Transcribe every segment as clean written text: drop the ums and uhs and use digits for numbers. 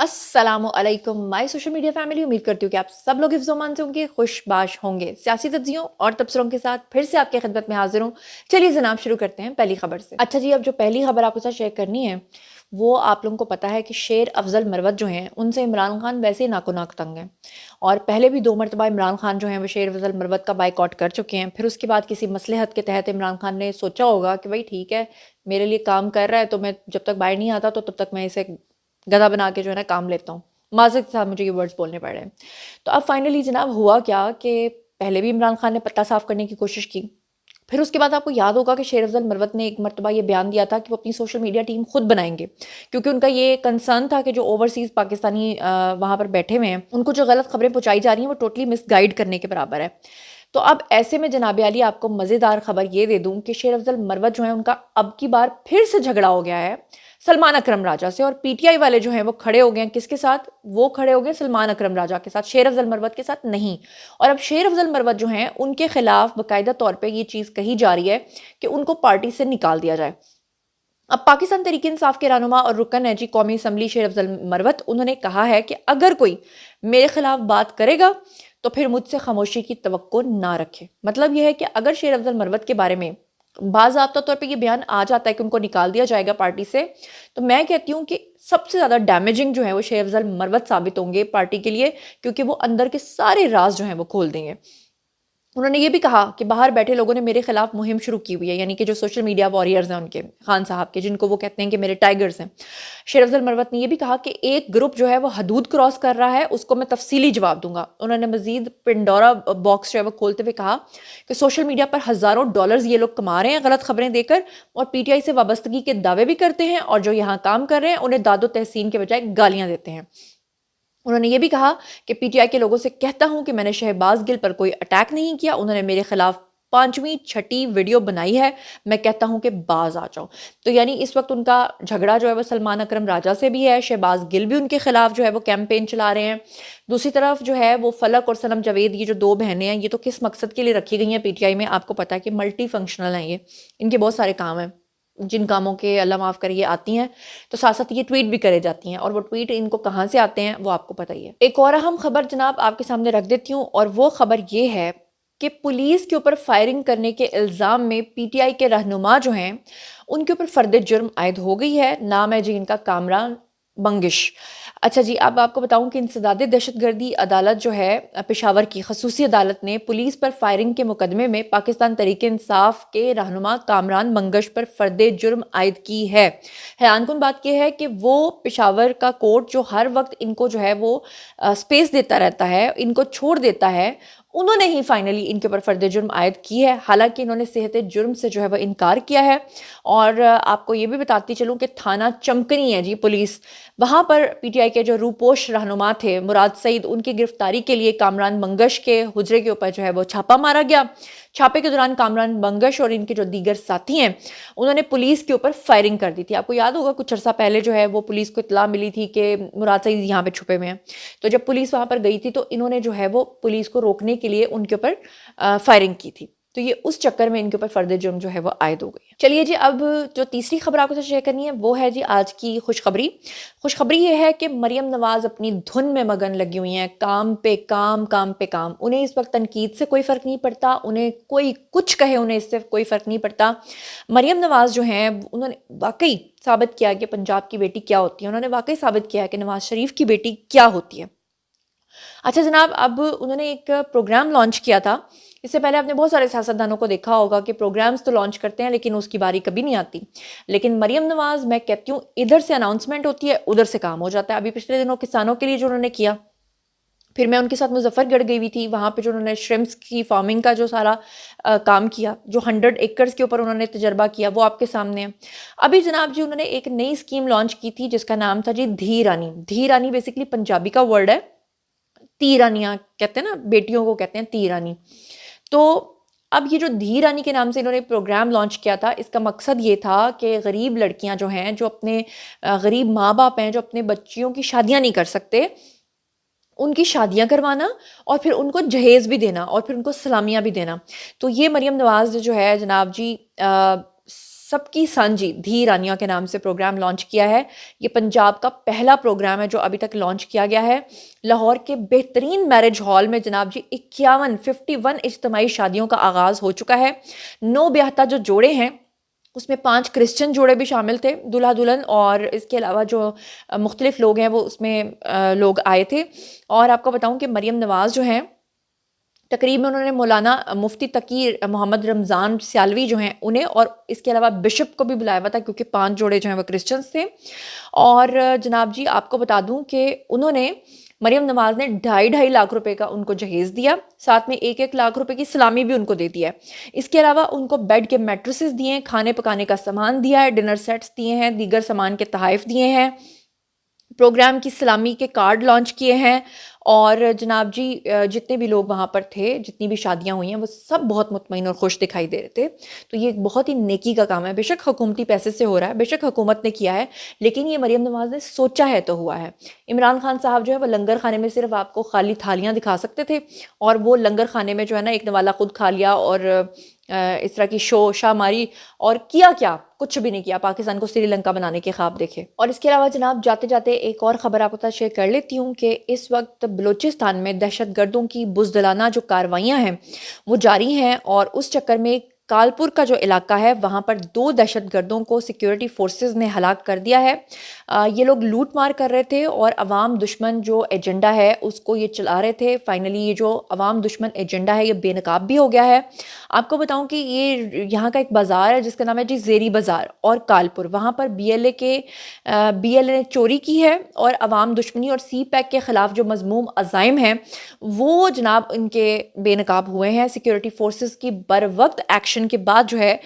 अस्सलामु अलैकुम my social media family. उम्मीद करती हूँ कि आप सब लोग हिफ्ज़ अमान से होंगे, खुशबाश होंगे। सियासी तज्ज़ियों और तबसरों के साथ फिर से आपकी खिदमत में हाजिर हूँ। चलिए जनाब शुरू करते हैं पहली खबर से। अच्छा जी, अब जो पहली खबर आपके साथ शेयर करनी है वो आप लोगों को पता है कि शेर अफजल मरवत जो हैं उनसे इमरान खान वैसे ही नाको नाक तंग हैं, और पहले भी 2 मरतबा इमरान खान जो हैं वो शेर अफजल मरवत का बाइकआउट कर चुके हैं। फिर उसके बाद किसी मसलहत के तहत इमरान खान ने सोचा होगा कि भाई ठीक है, मेरे लिए काम कर रहा है तो मैं जब तक बाहर नहीं आता तो तब तक मैं इसे गधा बना के जो है ना काम लेता हूँ। माज़रत के साथ मुझे ये वर्ड्स बोलने पड़ रहे हैं। तो अब फाइनली जनाब हुआ क्या कि पहले भी इमरान खान ने पत्ता साफ़ करने की कोशिश की। फिर उसके बाद आपको याद होगा कि शेर अफ़ज़ल मरवत ने एक मर्तबा ये बयान दिया था कि वो अपनी सोशल मीडिया टीम खुद बनाएँगे, क्योंकि उनका ये कंसर्न था कि जो ओवरसीज़ पाकिस्तानी वहाँ पर बैठे हुए हैं, उनको जो गलत खबरें पहुँचाई जा रही हैं वो टोटली मिसगाइड करने के बराबर है। तो अब ऐसे में जनाब आली आपको मज़ेदार खबर ये दे दूँ कि शेर अफ़ज़ल मरवत जो है उनका अब की बार फिर से झगड़ा हो गया है सलमान अकरम राजा से, और पीटीआई वाले जो हैं वो खड़े हो गए हैं किसके साथ? वो खड़े हो गए सलमान अकरम राजा के साथ, शेर अफ़ज़ल मरवत के साथ नहीं। और अब शेर अफ़ज़ल मरवत जो हैं उनके खिलाफ बाकायदा तौर पे ये चीज़ कही जा रही है कि उनको पार्टी से निकाल दिया जाए। अब पाकिस्तान तहरीक इंसाफ के रहनुमा और रुकन है जी कौमी असम्बली शेर अफ़ज़ल मरवत, उन्होंने कहा है कि अगर कोई मेरे खिलाफ बात करेगा तो फिर मुझसे खामोशी की तवक्को ना रखे। मतलब यह है कि अगर शेर अफ़ज़ल मरवत के बारे में बाज़ाब्ता तौर पे ये बयान आ जाता है कि उनको निकाल दिया जाएगा पार्टी से, तो मैं कहती हूँ कि सबसे ज़्यादा डैमेजिंग जो है वो शेर अफ़ज़ल मरवत साबित होंगे पार्टी के लिए, क्योंकि वो अंदर के सारे राज जो हैं वो खोल देंगे। उन्होंने ये भी कहा कि बाहर बैठे लोगों ने मेरे खिलाफ मुहिम शुरू की हुई है, यानी कि जो सोशल मीडिया वॉरियर्स हैं उनके, खान साहब के, जिनको वो कहते हैं कि मेरे टाइगर्स हैं। शेर अफ़ज़ल मरवत ने ये भी कहा कि एक ग्रुप जो है वो हदूद क्रॉस कर रहा है, उसको मैं तफसीली जवाब दूंगा। उन्होंने मजीद पिंडोरा बॉक्स जो है वो खोलते हुए कहा कि सोशल मीडिया पर हज़ारों डॉलर्स ये लोग कमा रहे हैं गलत खबरें देकर, और पीटीआई से वाबस्तगी के दावे भी करते हैं, और जो यहाँ काम कर रहे हैं उन्हें दादो तहसीन के बजाय गालियाँ देते हैं। उन्होंने ये भी कहा कि पीटीआई के लोगों से कहता हूं कि मैंने शहबाज गिल पर कोई अटैक नहीं किया, उन्होंने मेरे खिलाफ 5वीं 6ठी वीडियो बनाई है, मैं कहता हूं कि बाज आ जाओ। तो यानी इस वक्त उनका झगड़ा जो है वो सलमान अकरम राजा से भी है, शहबाज गिल भी उनके खिलाफ जो है वो कैंपेन चला रहे हैं। दूसरी तरफ जो है वो फलक और सनम जावेद, ये जो 2 बहनें हैं, ये तो किस मकसद के लिए रखी गई हैं पीटीआई में, आपको पता है कि मल्टी फंक्शनल हैं ये, इनके बहुत सारे काम हैं। जिन कामों के अल्लाह माफ़ करे ये आती हैं, तो साथ साथ ये ट्वीट भी करे जाती हैं, और वो ट्वीट इनको कहाँ से आते हैं वो आपको पता ही है। एक और अहम खबर जनाब आपके सामने रख देती हूँ, और वो खबर ये है कि पुलिस के ऊपर फायरिंग करने के इल्ज़ाम में पीटीआई के रहनुमा जो हैं उनके ऊपर फर्द जुर्म आयद हो गई है। नाम है जी इनका कामरान बंगिश। अच्छा जी, अब आपको बताऊं कि इंसदाद दहशतगर्दी अदालत जो है पेशावर की खसूसी अदालत ने पुलिस पर फायरिंग के मुकदमे में पाकिस्तान तहरीक इंसाफ के रहनुमा कामरान बंगश पर फर्द जुर्म आयद की है। हैरानकुन बात यह है कि वो पेशावर का कोर्ट जो हर वक्त इनको जो है वो स्पेस देता रहता है, इनको छोड़ देता है, उन्होंने ही फाइनली इनके ऊपर फर्द जुर्म आयद की है। हालांकि इन्होंने सेहत जुर्म से जो है वह इनकार किया है। और आपको ये भी बताती चलूँ कि थाना चमकनी है जी पुलिस, वहाँ पर पीटीआई के जो रूपोश रहनुमा थे मुराद सईद, उनकी गिरफ्तारी के लिए कामरान बंगश के हुजरे के ऊपर जो है वो छापा मारा गया। छापे के दौरान कामरान बंगश और इनके जो दीगर साथी हैं उन्होंने पुलिस के ऊपर फायरिंग कर दी थी। आपको याद होगा कुछ अर्सा पहले जो है वो पुलिस को इत्तला मिली थी कि मुराद सईद यहाँ पे छुपे हुए हैं, तो जब पुलिस वहाँ पर गई थी तो इन्होंने जो है वो पुलिस को रोकने के लिए उनके ऊपर फायरिंग की थी। तो ये उस चक्कर में इनके ऊपर फर्द जुर्म जो है वो आयद हो गई है। चलिए जी, अब जो तीसरी खबर आपको शेयर करनी है वो है जी आज की खुशखबरी। खुशखबरी ये है कि मरियम नवाज अपनी धुन में मगन लगी हुई हैं, काम पे काम, काम पे काम। उन्हें इस वक्त तनकीद से कोई फ़र्क नहीं पड़ता, उन्हें कोई कुछ कहे उन्हें इससे कोई फ़र्क नहीं पड़ता। मरियम नवाज जो हैं उन्होंने वाकई साबित किया कि पंजाब की बेटी क्या होती है, उन्होंने वाकई साबित किया कि नवाज शरीफ की बेटी क्या होती है। अच्छा जनाब, अब उन्होंने एक प्रोग्राम लॉन्च किया था। इससे पहले आपने बहुत सारे सियासतदानों को देखा होगा कि प्रोग्राम्स तो लॉन्च करते हैं लेकिन उसकी बारी कभी नहीं आती। लेकिन मरियम नवाज, मैं कहती हूँ, इधर से अनाउंसमेंट होती है उधर से काम हो जाता है। अभी पिछले दिनों किसानों के लिए जो उन्होंने किया, फिर मैं उनके साथ मुजफ्फरगढ़ गई हुई थी, वहाँ पे जो उन्होंने श्रिम्प्स की फार्मिंग का जो सारा काम किया, जो 100 एकर्स के ऊपर उन्होंने तजर्बा किया, वो आपके सामने है। अभी जनाब जी उन्होंने एक नई स्कीम लॉन्च की थी जिसका नाम था जी धी रानी। धी रानी बेसिकली पंजाबी का वर्ड है, ती रानियाँ कहते हैं ना, बेटियों को कहते हैं ती रानी। तो अब ये जो धी रानी के नाम से इन्होंने प्रोग्राम लॉन्च किया था, इसका मकसद ये था कि गरीब लड़कियां जो हैं, जो अपने गरीब माँ बाप हैं, जो अपने बच्चियों की शादियां नहीं कर सकते, उनकी शादियां करवाना और फिर उनको जहेज भी देना और फिर उनको सलामियां भी देना। तो ये मरियम नवाज जो है जनाब जी سب کی سانجی دھی رانیہ کے نام سے پروگرام لانچ کیا ہے. یہ پنجاب کا پہلا پروگرام ہے جو ابھی تک لانچ کیا گیا ہے. لاہور کے بہترین میرج ہال میں جناب جی 51 اجتماعی شادیوں کا آغاز ہو چکا ہے. 9 بیاہتا جو جوڑے ہیں اس میں 5 کرسچن جوڑے بھی شامل تھے دلہا دلہن، اور اس کے علاوہ جو مختلف لوگ ہیں وہ اس میں لوگ آئے تھے. اور آپ کو بتاؤں کہ مریم نواز جو ہیں تقریب میں انہوں نے مولانا مفتی تقی محمد رمضان سیالوی جو ہیں انہیں اور اس کے علاوہ بشپ کو بھی بلایا ہوا تھا کیونکہ 5 جوڑے جو ہیں وہ کرسچنس تھے. اور جناب جی آپ کو بتا دوں کہ انہوں نے مریم نواز نے 2.5 لاکھ روپے کا ان کو جہیز دیا، ساتھ میں 1 لاکھ روپے کی سلامی بھی ان کو دے دیا ہے. اس کے علاوہ ان کو بیڈ کے میٹریسز دیے ہیں، کھانے پکانے کا سامان دیا ہے، ڈنر سیٹس دیے ہیں، دیگر سامان کے تحائف دیے ہیں، پروگرام کی سلامی کے کارڈ لانچ کیے ہیں. اور جناب جی جتنے بھی لوگ وہاں پر تھے، جتنی بھی شادیاں ہوئی ہیں، وہ سب بہت مطمئن اور خوش دکھائی دے رہے تھے. تو یہ ایک بہت ہی نیکی کا کام ہے. بے شک حکومتی پیسے سے ہو رہا ہے، بے شک حکومت نے کیا ہے، لیکن یہ مریم نواز نے سوچا ہے تو ہوا ہے. عمران خان صاحب جو ہے وہ لنگر خانے میں صرف آپ کو خالی تھالیاں دکھا سکتے تھے، اور وہ لنگر خانے میں جو ہے نا ایک نوالا خود کھا لیا اور اس طرح کی شاہ ماری، اور کیا کچھ بھی نہیں کیا. پاکستان کو سری لنکا بنانے کے خواب دیکھے. اور اس کے علاوہ جناب جاتے جاتے ایک اور خبر آپ کے ساتھ شیئر کر لیتی ہوں کہ اس وقت بلوچستان میں دہشت گردوں کی بزدلانہ جو کاروائیاں ہیں وہ جاری ہیں، اور اس چکر میں کالپور کا جو علاقہ ہے وہاں پر 2 دہشت گردوں کو سیکیورٹی فورسز نے ہلاک کر دیا ہے. یہ لوگ لوٹ مار کر رہے تھے اور عوام دشمن جو ایجنڈا ہے اس کو یہ چلا رہے تھے. فائنلی یہ جو عوام دشمن ایجنڈا ہے یہ بے نقاب بھی ہو گیا ہے. آپ کو بتاؤں کہ یہ یہاں کا ایک بازار ہے جس کا نام ہے جی زیری بازار اور کالپور، وہاں پر بی ایل اے نے چوری کی ہے، اور عوام دشمنی اور سی پیک کے خلاف جو مذموم عزائم ہیں وہ جناب ان کے بے نقاب ہوئے ہیں. سیکیورٹی فورسز کی بر وقت ایکشن کے بعد جو ہے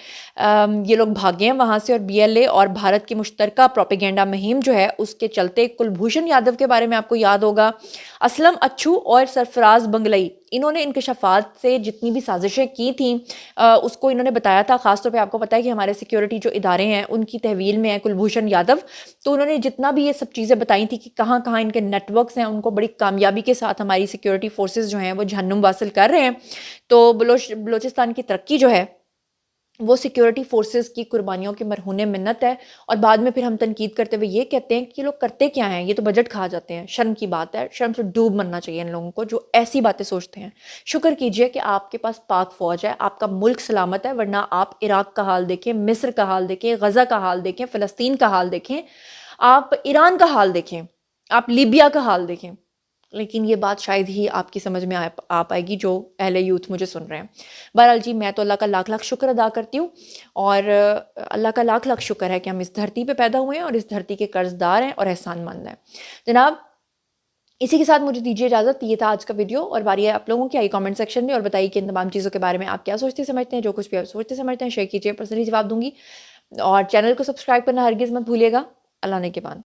یہ لوگ بھاگے ہیں وہاں سے. اور بی ایل اے اور بھارت کی مشترکہ پروپیگنڈا مہم جو ہے اس کے چلتے کلبھوشن یادو کے بارے میں آپ کو یاد ہوگا، اسلم اچھو اور سرفراز بنگلئی، انہوں نے انکشافات سے جتنی بھی سازشیں کی تھیں اس کو انہوں نے بتایا تھا. خاص طور پہ آپ کو پتہ ہے کہ ہمارے سیکیورٹی جو ادارے ہیں ان کی تحویل میں ہے کلبھوشن یادو، تو انہوں نے جتنا بھی یہ سب چیزیں بتائی تھی کہ کہاں کہاں ان کے نیٹ ورکس ہیں ان کو بڑی کامیابی کے ساتھ ہماری سیکیورٹی فورسز جو ہیں وہ جہنم واصل کر رہے ہیں. تو بلوچستان کی ترقی جو ہے وہ سیکیورٹی فورسز کی قربانیوں کی مرہون منت ہے. اور بعد میں پھر ہم تنقید کرتے ہوئے یہ کہتے ہیں کہ یہ لوگ کرتے کیا ہیں، یہ تو بجٹ کھا جاتے ہیں. شرم کی بات ہے، شرم سے ڈوب مرنا چاہیے ان لوگوں کو جو ایسی باتیں سوچتے ہیں. شکر کیجئے کہ آپ کے پاس پاک فوج ہے، آپ کا ملک سلامت ہے، ورنہ آپ عراق کا حال دیکھیں، مصر کا حال دیکھیں، غزہ کا حال دیکھیں، فلسطین کا حال دیکھیں، آپ ایران کا حال دیکھیں، آپ لیبیا کا حال دیکھیں. لیکن یہ بات شاید ہی آپ کی سمجھ میں آ پائے گی جو اہل یوتھ مجھے سن رہے ہیں. بہرحال جی میں تو اللہ کا لاکھ لاکھ شکر ادا کرتی ہوں، اور اللہ کا لاکھ لاکھ شکر ہے کہ ہم اس دھرتی پہ پیدا ہوئے ہیں اور اس دھرتی کے قرض دار ہیں اور احسان مند ہیں. جناب اسی کے ساتھ مجھے دیجیے اجازت. یہ تھا آج کا ویڈیو، اور باری ہے آپ لوگوں کی. آئی کامنٹ سیکشن میں اور بتائیے کہ ان تمام چیزوں کے بارے میں آپ کیا سوچتے سمجھتے ہیں. جو کچھ بھی آپ سوچتے سمجھتے ہیں شیئر کیجیے، پرسنلی جواب دوں گی. اور چینل کو سبسکرائب کرنا ہرگز مت بھولیے گا. اللہ نے کے بان.